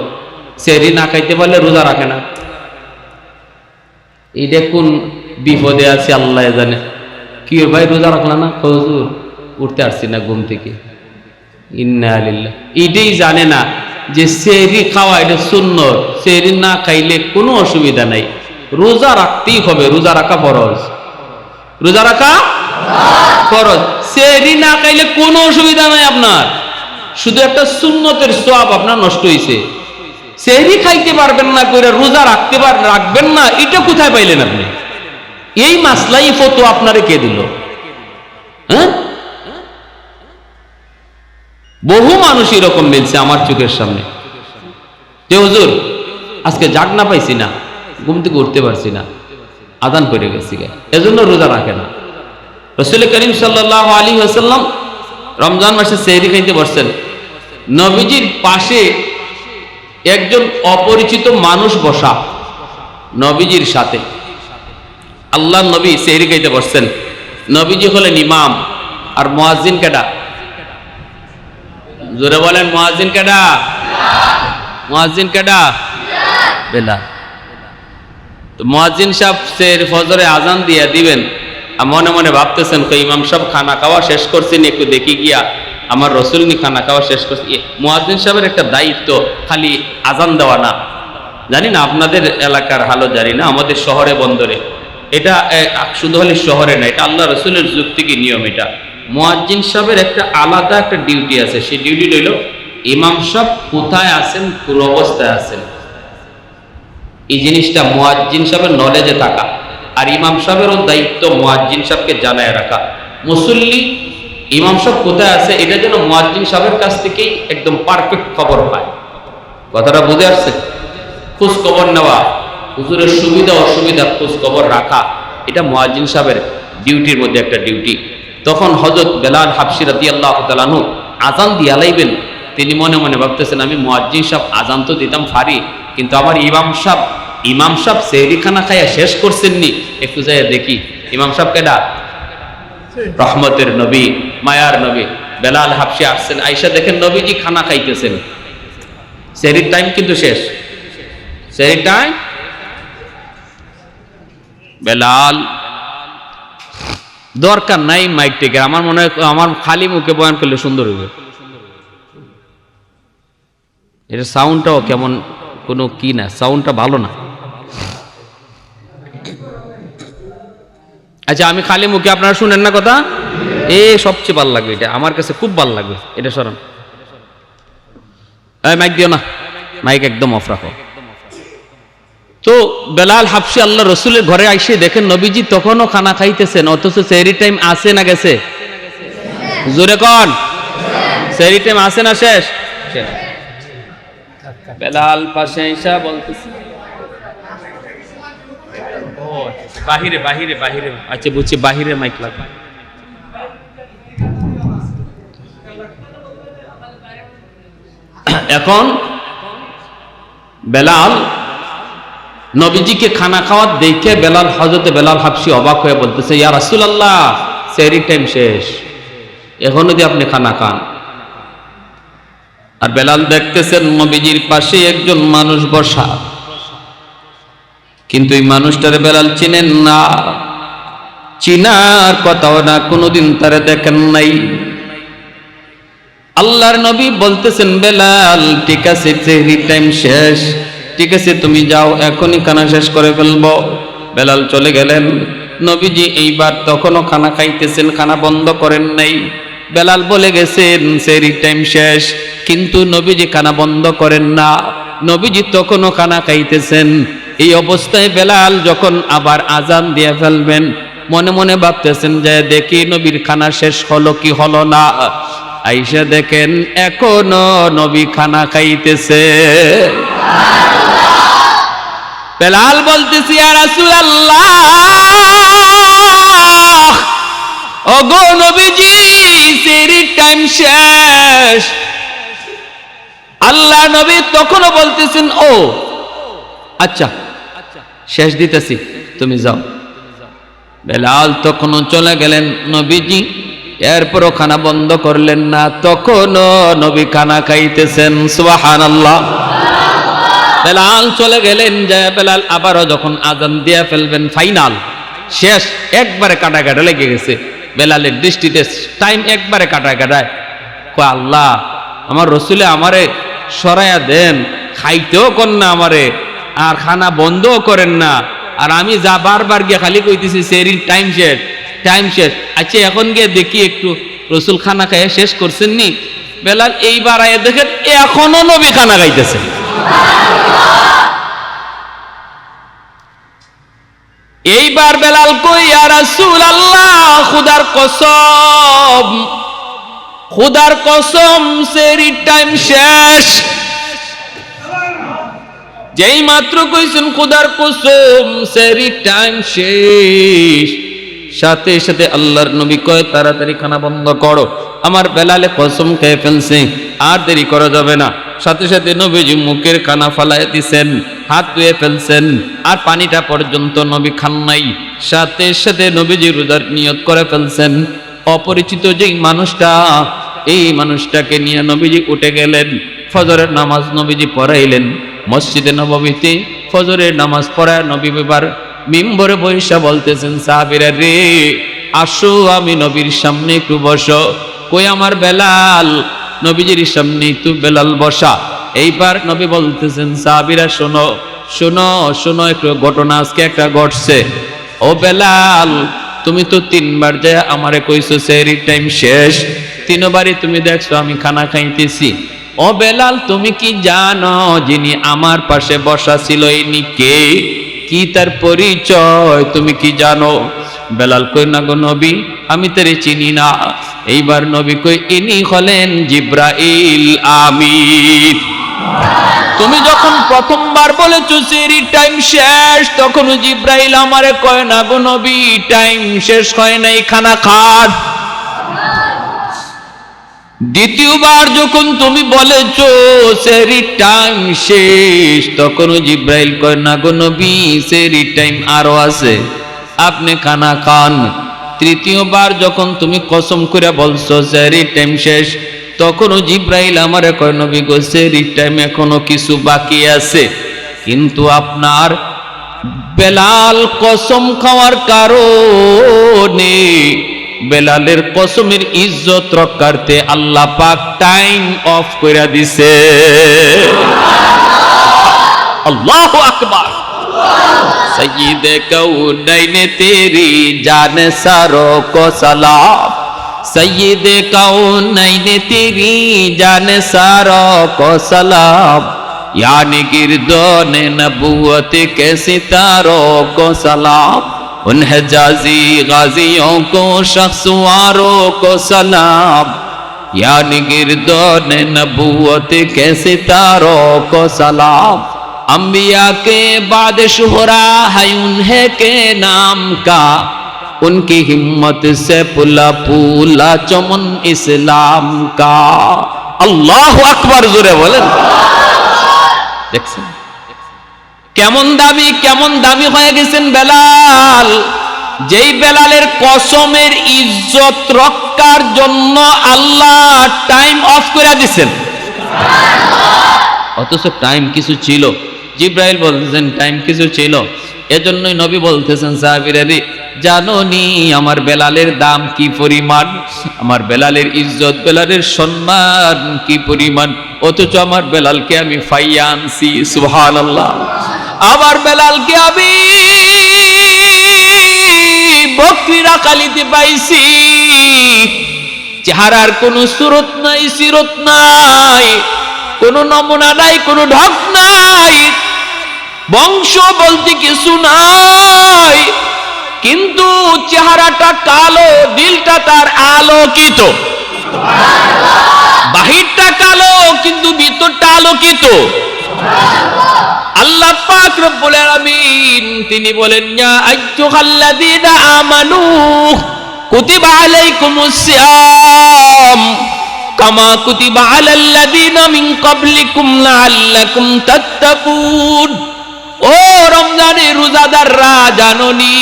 সেহরি না খাইতে পারলে রোজা রাখে না। এটা কোন বিপদে আছে আল্লাহ জানে। কি ভাই রোজা রাখলা না? হুজুর উঠতে আসছি না ঘুম থেকে। ইন্না লিল্লাহ। এটাই জানে না যে সেহরি খাওয়া এটা সুন্নত, সেহরি না খাইলে কোনো অসুবিধা নাই, রোজা রাখতেই হবে। রোজা রাখা ফরজ, রোজা রাখা ফরজ। সেহরি না খাইলে কোনো অসুবিধা নাই আপনার, শুধু একটা সুন্নতের সওয়াব আপনার নষ্ট হইছে। সেহরি খাইতে পারবেন না কইরা রোজা রাখবেন না, এটা কোথায় পাইলেন আপনি? এই মাসলাই ফতোয়া আপনারে কে দিল? হ্যাঁ, বহু মানুষ এরকম মিলছে আমার চোখের সামনে, যে হুজুর আজকে জাগ না পাইছি না, ঘুম থেকে উঠতে পারছি না, আযান পড়ে গেছি, এজন্য রোজা রাখে না। রাসূল করিম সাল্লাল্লাহু আলাইহি ওয়াসাল্লাম রমজান মাসে সেহরি খাইতে বসছেন। নবীজির পাশে একজন অপরিচিত মানুষ বসা নবীজির সাথে। আল্লাহ নবী সেহরি খাইতে বসছেন। নবীজি হলেন ইমাম, আর মুয়াজ্জিন কেডা? জোরে বলেন, মুয়াজ্জিন কেডা? মুয়াজ্জিন কেডা? বেলাল। তো মুয়াজ্জিন সাহেব ফজরে আজান দিয়ে দিবেন, আর মনে মনে ভাবতেছেন ইমাম সাহেব খানা খাওয়া শেষ করছেন, একটু দেখি গিয়া আমার রসুল নি খানা খাওয়া শেষ করছে। মুয়াজ্জিন সাহেবের একটা দায়িত্ব খালি আজান দেওয়া না। জানি না আপনাদের এলাকার হালও জানি না, আমাদের শহরে বন্দরে এটা শুধু হলে শহরে না, এটা আল্লাহ রসুলের যুগ থেকে নিয়ম। এটা মুয়াজ্জিন সাহেবের একটা আলাদা একটা ডিউটি আছে। সেই ডিউটি হইল ইমাম সাহেব কোথায় আছেন, কোন অবস্থায় আছেন, এই জিনিসটা মুয়াজ্জিন সাহেবের নলেজে থাকা। আর ইমাম সাহেবেরও দায়িত্ব মুয়াজ্জিন সাহেবকে জানায় রাখা। মুসল্লি ইমাম সাহেব কোথায় আছে এটা যেন মুয়াজ্জিন সাহেবের কাছ থেকেই একদম পারফেক্ট খবর পায়। কথাটা বুঝে আসছে? খোঁজ খবর নেওয়া, হুজুরের সুবিধা অসুবিধা খোঁজ খবর রাখা, এটা মুয়াজ্জিন সাহেবের ডিউটির মধ্যে একটা ডিউটি। তখন হযরত বেলাল হাবশী রাদিয়াল্লাহু তাআলা আনহু আজান দিয়া লাইবেন। তিনি মনে মনে ভাবতেছেন, আমি মুয়াজ্জিন সাহেব আজান তো দিতাম ফারি, কিন্তু আমার ইমাম সাহেব সেহরি খানা খাইয়া শেষ করছেননি, একটু যাই দেখি ইমাম সাহেব কেডা? রহমতের নবী, মায়ার নবী বেলাল হাবশী আসছেন। আয়েশা দেখেন নবীজি খানা খাইতেছেন, সেহরির টাইম কিন্তু শেষ। সেহরির টাইম। বেলাল দরকার নাই মাইক টেকের, আমার মনে হয় আমার খালি মুখে বয়ান করলে সুন্দর হবে। এটা সাউন্ডটাও কেমন কোনো কি না, সাউন্ডটা ভালো না। আচ্ছা আমি খালি মুখে, আপনারা শুনেন না কথা, সবচেয়ে ভালো লাগবে এটা, আমার কাছে খুব ভালো লাগবে এটা। সরান, মাইক দিও না, মাইক একদম অফ রাখো। তো বেলাল হাবশী আল্লাহ রসুলের ঘরে আইসে দেখেন নবীজি তখনও খানা খাইতেছেন, অথচ সেহরি টাইম আসে না গেছে? জোরে কন, সেহরি টাইম আসে না শেষ? বেলাল পাশে আইসা বলতেছে, বাহিরে বাহিরে বাহিরে, আচ্ছা বুঝছি, বাহিরে মাইক লাগবে। এখন বেলাল নবীজিকে খানা খাওয়ার দেখে বেলাল, হযরতে বেলাল হাবশী অবাক হয়ে বলতেছে, ইয়া রাসূলুল্লাহ, সেহরি টাইম শেষ, এখন যদি আপনি খানা খান। আর বেলাল দেখতেছেন নবীজির পাশে একজন মানুষ বসা, কিন্তু এই মানুষটারে বেলাল চিনেন না, চিনার কথাও না, কোনোদিন তারে দেখেন নাই। আল্লাহর নবী বলতেছেন, বেলাল ঠিক আছে, সেহরি টাইম শেষ, ঠিক আছে তুমি যাও, এখনই খানা শেষ করে ফেলবো। বেলাল চলে গেলেন। নবীজি এইবার তখনও খানা খাইতেছেন, খানা বন্ধ করেন নাই। বেলাল বলে গেছেন সেহরি টাইম শেষ, কিন্তু নবীজি খানা বন্ধ করেন না, নবীজি তখনও খানা খাইতেছেন। এই অবস্থায় বেলাল যখন আবার আজান দিয়ে ফেলবেন, মনে মনে ভাবতেছেন যে দেখি নবীর খানা শেষ হলো কি হলো না। আইসা দেখেন এখনো নবী খানা খাইতেছে। বেলাল বলতেছি, ইয়া রাসূলুল্লাহ, ওগো নবীজি, সেহরি টাইম শেষ। আল্লাহ নবী তখনও বলতেছেন, ও আচ্ছা শেষ দিতেছি, তুমি যাও। বেলাল তখনও চলে গেলেন। নবীজি এরপরও খানা বন্ধ করলেন না, তখনও নবী খানা খাইতেছেন। সুবহানাল্লাহ। বেলাল চলে গেলেন, যায় বেলাল আবারও যখন আজান দিয়ে ফেলবেন, ফাইনাল শেষ, একবারে কাটা কাটা লেগে গেছে বেলালের দৃষ্টিতে, টাইম একবারে কাটা কাটায়। কয় আল্লাহ, আমার রসুলে আমারে সরাইয়া দেন, খাইতেও কর না আমারে, আর খানা বন্ধও করেন না, আর আমি যা বারবার গিয়ে খালি কইতেছি সেহরির টাইম শেষ, টাইম শেষ। আচ্ছা এখন গিয়ে দেখি একটু রসুল খানা খাইয়ে শেষ করছেন নি? বেলাল এইবার আয় দেখেন এখনো নবী খানা খাইতেছে। এইবার বেলাল কই, ইয়া রাসূলুল্লাহ, খুদার কসম, খুদার কসম, সেহরি টাইম শেষ। যেই মাত্র কইছেন খুদার কসম সেহরি টাইম শেষ, সাথে সাথে আল্লাহর নবী কয় তাড়াতাড়ি খানা বন্ধ করো। আমার বেলালে কসম খেয়ে ফেলছে, আর দেরি করা যাবে না। সাথে সাথে নবীজি মুখের খানা ফালায় দিছেন, হাত ধুয়ে ফেলছেন, আর পানিটা পর্যন্ত নবী খান নাই। সাথে সাথে নবীজি রোজার নিয়ত করে ফেলছেন। অপরিচিত যেই মানুষটা, এই মানুষটাকে নিয়ে নবীজি উঠে গেলেন। ফজরের নামাজ নবীজি পড়াইলেন মসজিদে নববীতে। ফজরের নামাজ পড়ায় নবী এবার মিম্বরে বৈশা বলতেছেন, সাহাবীরা রে, আসো আমি নবীর সামনে একটু বসো। কই আমার বেলাল, নবীজির সামনে একটু বেলাল বসা। এইবার নবী বলতেছেন, সাহাবীরা শোনো শোনো শোনো, একটু ঘটনা আজকে একটা ঘটছে। ও বেলাল, তুমি তো 3 বার যায় আমারে কইছো সেহরির টাইম শেষ, 3 বারই তুমি দেখছো আমি খানা খাইতেছি। ও বেলাল, তুমি কি জানো যিনি আমার পাশে বসা ছিল ইনি কে? কি তার পরিচয় তুমি কি জানো? বেলাল কই, না গো নবী, আমি তারে চিনি না। এইবার নবী কই, ইনি হলেন জিব্রাইল আমিন। তুমি যখন প্রথমবার বলেছো সেহরির টাইম শেষ, তখন জিব্রাইল আমারে কয়, না গো নবী, টাইম শেষ হয় নাই, খানা খান। দ্বিতীয়বার যখন তুমি বলেছো সেহরির টাইম শেষ, তখন জিব্রাইল কয়, না গো নবী, সেহরির টাইম আরো আছে, আপনি খানা খান। তৃতীয়বার যখন তুমি কসম করে বলছো সেহরির টাইম শেষ, তখনও জিব্রাইল আমারে কয়, নবী গো, সেহরির টাইম এখনো কিছু বাকি আছে, কিন্তু আপনার বেলাল কসম খাওয়ার কারণে বেলালের কসমের ইজ্জত রক্ষার্থে আল্লাহ পাক টাইম অফ কইরা দিছে। আল্লাহু আকবার। সৈয়দে কাউনাইনে তেরি জান সারো কো সালাম, সৈয়দে কাউনাইনে তেরি জান সারো কো সালাম, यानी गिरदोन नबूवत के सितारों को सलाम, उन हिजाजी गाजियों को शख्सवारों को सलाम, यानी गिरदोन नबूवत के सितारों को सलाम, अंबिया के बाद शुहरा है उन्हें के नाम का, उनकी हिम्मत से पुला पुला चमन इस्लाम का। अल्लाहु अकबर, जोरे बोलें। দেখছেন কেমন দামি হয়ে গেছেন বেলাল। যেই বেলালের কসমের ইজ্জত রক্ষার জন্য আল্লাহ টাইম অফ করে দিয়েছেন, অথচ টাইম কিছু ছিল। জিব্রাইল বলতেছেন টাইম কিছু ছিল, এজন্যই নবী বলতেছেন সাহাবীরা, জানো নি আমার বেলালের দাম কি পরিমাণ, আমার বেলালের ইজ্জত, বেলালের সম্মান কি পরিমাণ, অথচ আমার বেলালকে আমি ফাইয়া আনছি। সুবহানাল্লাহ। আমার বেলালকে আমি বকরিরা কালিতে পাইছি, চেহারার কোনো সুরত নাই, সিরত নাই, কোনো নমুনা নাই, কোনো ঢক নাই, বংশ বলতে কিছু নাই, কিন্তু চেহারাটা কালো, দিলটা তার আলোকিত। বাহিরটা কালো কিন্তু ভিতরটা আলোকিত। আল্লাহ পাক রব্বুল আলামিন তিনি বলেন, ইয়া আইয়ুহাল্লাযীনা আমানু কুতিবা আলাইকুমুস সিয়াম কামা কুতিবা আলাল্লাযীনা মিন ক্বাবলিকুম লাআল্লাকুম তাত্তাকুন। ও রমজানের রোজাদাররা, জানোনি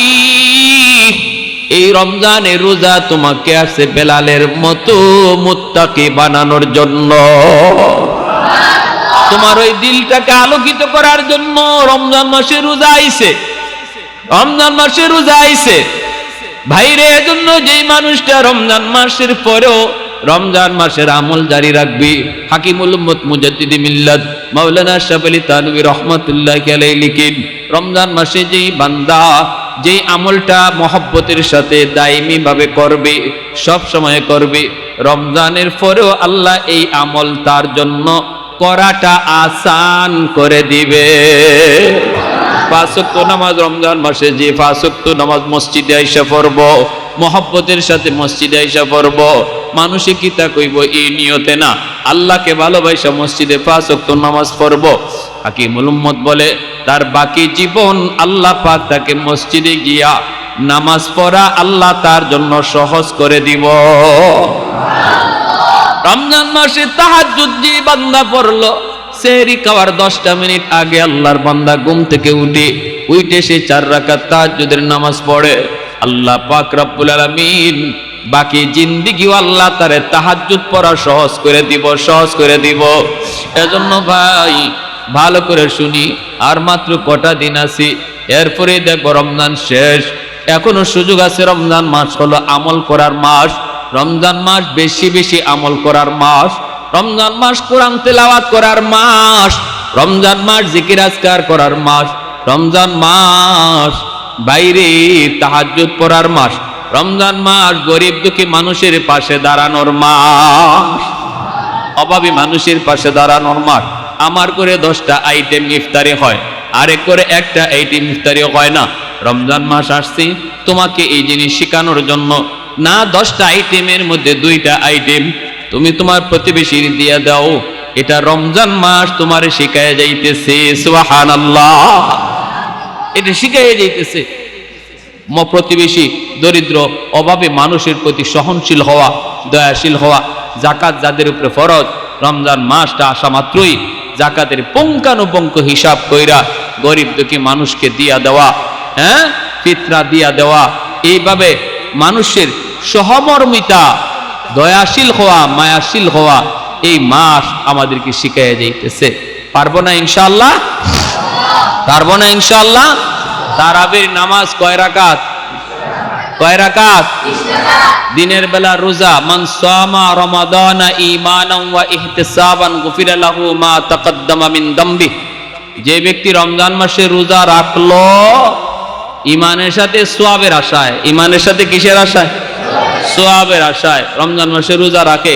এই রমজানের রোজা তোমাকে আসে বেলালের মতো মুত্তাকি বানানোর জন্য, তোমার ওই দিলটাকে আলোকিত করার জন্য রমজান মাসে রোজা আইছে, রমজান মাসে রোজা আইছে ভাইরে। এজন্য যেই মানুষটা রমজান মাসের পরেও রমজান মাসের আমল জারি রাখবি, হাকিমুল উম্মত মুজাদ্দিদি মিল্লাত মাওলানা আশরাফ আলী থানভী রাহমাতুল্লাহি আলাইহি লিখেন, রমজান মাসে যেই বান্দা যেই আমলটা মহব্বতের সাথে দায়মি ভাবে করবে, সব সময় করবে, রমজানের পরেও আল্লাহ এই আমল তার জন্য করাটা আসান করে দিবে। 5 ওয়াক্ত নামাজ রমজান মাসে যে 5 ওয়াক্ত নামাজ মসজিদে আইসা পড়ব, মহব্বতের সাথে মসজিদে আইসা পড়ব, মানুষে কি তা কইব এই নিয়তে না, আল্লাহকে ভালোবাসা মসজিদে 5 ওয়াক্ত নামাজ পড়ব। হাকিমুল উম্মত বলে তার বাকি জীবন আল্লাহ পাক তাকে মসজিদে গিয়া নামাজ পড়া আল্লাহ তার জন্য সহজ করে দিব। রমজান মাসে তাহাজ্জুদ যে বান্দা পড়লো, সেহরি খাওয়ার 10টা মিনিট আগে আল্লাহর বান্দা ঘুম থেকে উঠে সে 4 রাকাত তাহাজ্জুদের নামাজ পড়ে, আল্লাহ পাক রব্বুল আলামিন বাকি জিন্দেগিও আল্লাহ তারে তাহাজ্জুদ পড়া সহজ করে দিব, সহজ করে দিব। এজন্য ভাই ভালো করে শুনি, আর মাত্র কটা দিন আছে, এরপরে দেখব রমজান শেষ। এখনো সুযোগ আছে। রমজান মাস হলো আমল করার মাস, রমজান মাস বেশি বেশি আমল করার মাস, রমজান মাস কোরআন তেলাওয়াত করার মাস, রমজান মাস জিকির আজকার করার মাস, রমজান মাস বাইরে তাহাজ্জুদ পড়ার মাস, রমজান মাস গরিব দুঃখী মানুষের পাশে দাঁড়ানোর মাস, অভাবী মানুষের পাশে দাঁড়ানোর মাস। আমার করে 10টা আইটেম ইফতারি হয়, আরেক করে একটা আইটেম ইফতারি হয় না। রমজান মাস আসছে তোমাকে এই জিনিস শেখানোর জন্য না, 10টা আইটেমের মধ্যে 2টা আইটেম তুমি তোমার প্রতিবেশীর দিয়ে দাও, এটা রমজান মাস তোমার শিখায় যাইতেছে। সুবহানাল্লাহ, এটা শিখায় যাইতেছে। প্রতিবেশী দরিদ্র অভাবে মানুষের প্রতি সহনশীল হওয়া, দয়াশীল হওয়া, যাকাত যাদের উপরে ফরজ, রমজান মাসটা আসা মাত্রই যাকাতের পুঙ্খানুপুঙ্খ হিসাব কইরা গরিব দুঃখী মানুষকে দিয়া দেওয়া, হ্যাঁ, ফিতরা দিয়া দেওয়া, এইভাবে মানুষের সহমর্মিতা, দয়াশীল হওয়া, মায়াশীল হওয়া, এই মাস আমাদেরকে শিখাইয়া যাইতেছে। পারবো না ইনশাআল্লাহ? পারবো না ইনশাআল্লাহ? তারাবির নামাজ কয় রাকাত? কয় রাকাত? দিনের বেলা রোজা। মান সামা রমাদানা ঈমানান ওয়া ইহতিসাবান গুফিরা লাহু মা তাকদ্দামা মিন দামবি। যে ব্যক্তি রমজান মাসে রোজা রাখলো ঈমানের সাথে সওয়াবের আশায়, ঈমানের সাথে কিসের আশায়? সওয়াবের আশায় রমজান মাসে রোজা রাখে।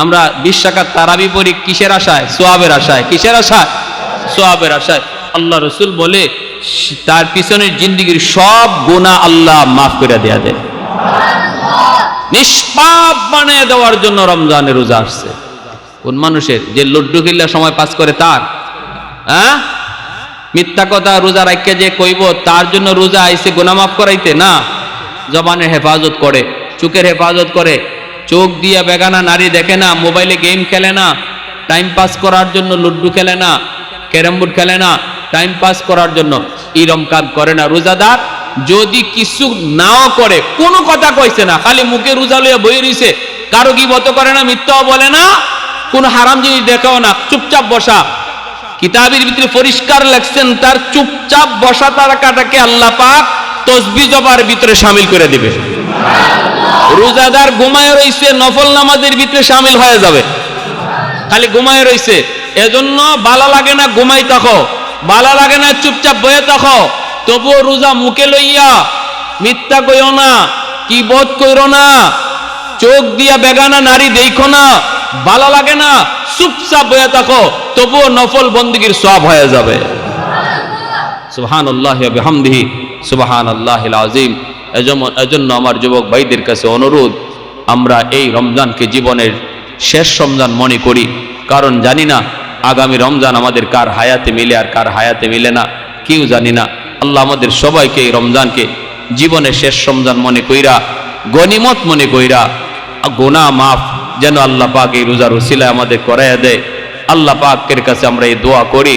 আমরা 20 রাকাত তারাবি পড়ি কিসের আশায়? সওয়াবের আশায়। কিসের আশায়? সওয়াবের আশায়। আল্লাহ রাসূল বলে তার পিছনের জিন্দেগীর সব গুনাহ আল্লাহ মাফ করে দেয়া দেয়, নিষ্পাপ বানিয়ে দেওয়ার জন্য রমজানে রোজা আসছে। কোন মানুষের? যে লড্ডু খেললে সময় পাস করে তার? হ্যাঁ, মিথ্যা কথা রোজা রাখকে যে কইব তার জন্য রোজা আইছে গুনাহ মাফ করাইতে? না, জবানের হেফাজত করে, চোখের হেফাজত করে, চোখ দিয়া বেগানা নারী দেখে না, মোবাইলে গেম খেলে না, টাইম পাস করার জন্য লুড্ডু খেলে না, ক্যারাম বোর্ড খেলে না, টাইম পাস করার জন্য এরম কাজ করে না রোজাদার। যদি কিছু নাও করে, কোনো কথা কইছে না, খালি মুখে রোজা লইয়া বই রইছে, কারো গীবত করে না, মিথ্যাও বলে না, কোন হারাম জিনিস দেখাও না, চুপচাপ বসা। কিতাবের ভিতরে পরিষ্কার লেখছেন তার চুপচাপ বসা তারাকাটাকে আল্লাহ পাক তসবিহ জবার ভিতরে শামিল করে দিবে। রোজাদার ঘুমায় রইছে, নফল নামাজের ভিতরে শামিল হয়ে যাবে। খালি ঘুমায় রইছে, এজন্য ভালো লাগে না ঘুমাই থাকো, ভালো লাগে না চুপচাপ বয়ে থাকো, তবুও রোজা মুখে লইয়া মিথ্যা কইও না, কি বোধ কইরো না, চোখ দিয়া বেগানা নারী দেখো না, ভালো লাগে না, চুপচাপ বয়ে থাকো, তবুও নফল বন্দেগীর সওয়াব হয়ে যাবে। সুবহানাল্লাহি ওয়া বিহামদিহি সুবহানাল্লাহিল আযীম। এজন্য আমার যুবক ভাইদের কাছে অনুরোধ, আমরা এই রমজানকে জীবনের শেষ রমজান মনে করি, কারণ জানি না আগামী রমজান আমাদের কার হায়াতে মিলে আর কার হায়াতে মিলে না, কেউ জানি না। আল্লাহ আমাদের সবাইকে এই রমজানকে জীবনের শেষ রমজান মনে কইরা, গনিমত মনে কইরা, গুনাহ মাফ যেন আল্লাহ পাক এই রোজার উসিলায় আমাদের করাইয়া দেয়। আল্লাহ পাকের কাছে আমরা এই দোয়া করি।